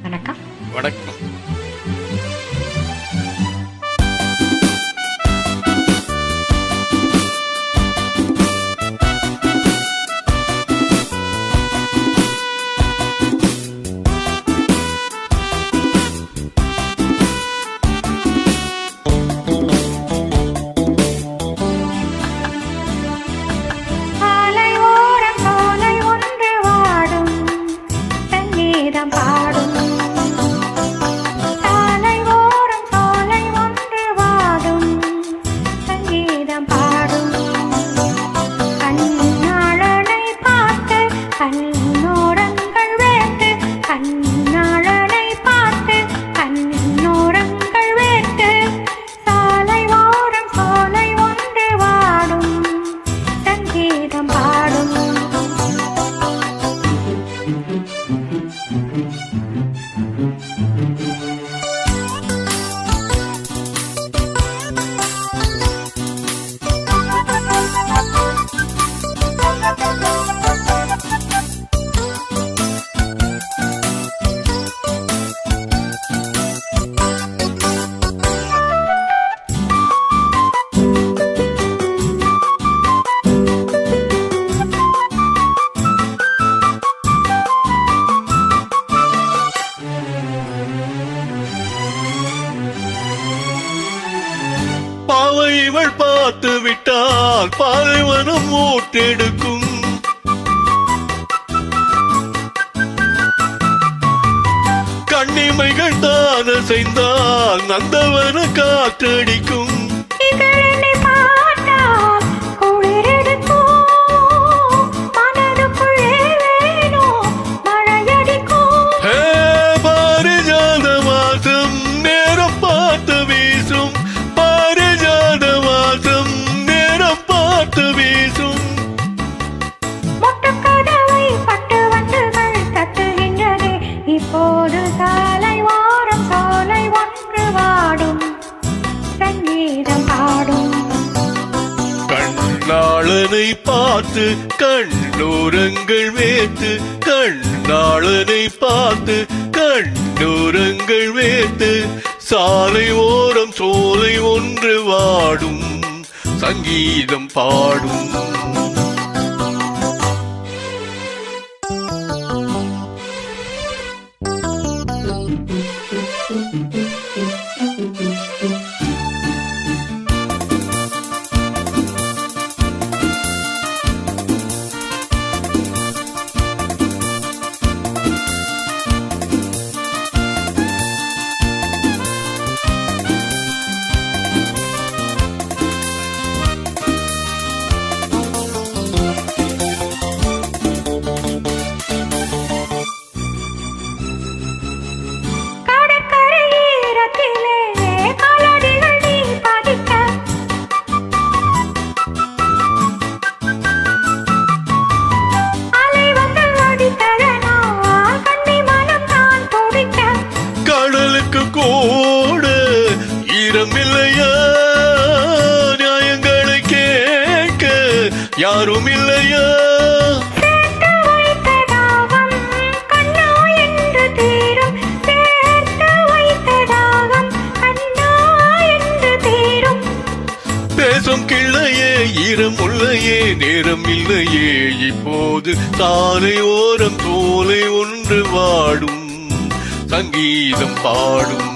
வணக்கம். வணக்கம். இவள் பார்த்து விட்டால் பாலைவனம் மூட்டெடுக்கும். கண்ணிமைகள் தான் அசைந்தால் நந்தவன காற்றடிக்கும். இப்போது சாலை ஓரம் சோலை ஒன்று வாடும், சங்கீதம் பாடும். கண்ணாளனை பார்த்து கண்ணோரங்கள் வேத்து, கண்ணாளனை பார்த்து கண்ணோரங்கள் வேத்து, சாலை ஓரம் சோலை ஒன்று வாடும், சங்கீதம் பாடும். கூட ஈரமில்லையா, நியாயங்களை கேட்க யாரும் இல்லையா? பேசும் கிள்ளையே ஈரம் உள்ளையே, நேரம் இல்லையே இப்போது, சாலை ஓரம் சோலை ஒன்று வாடும், சங்கீதம் பாடும்.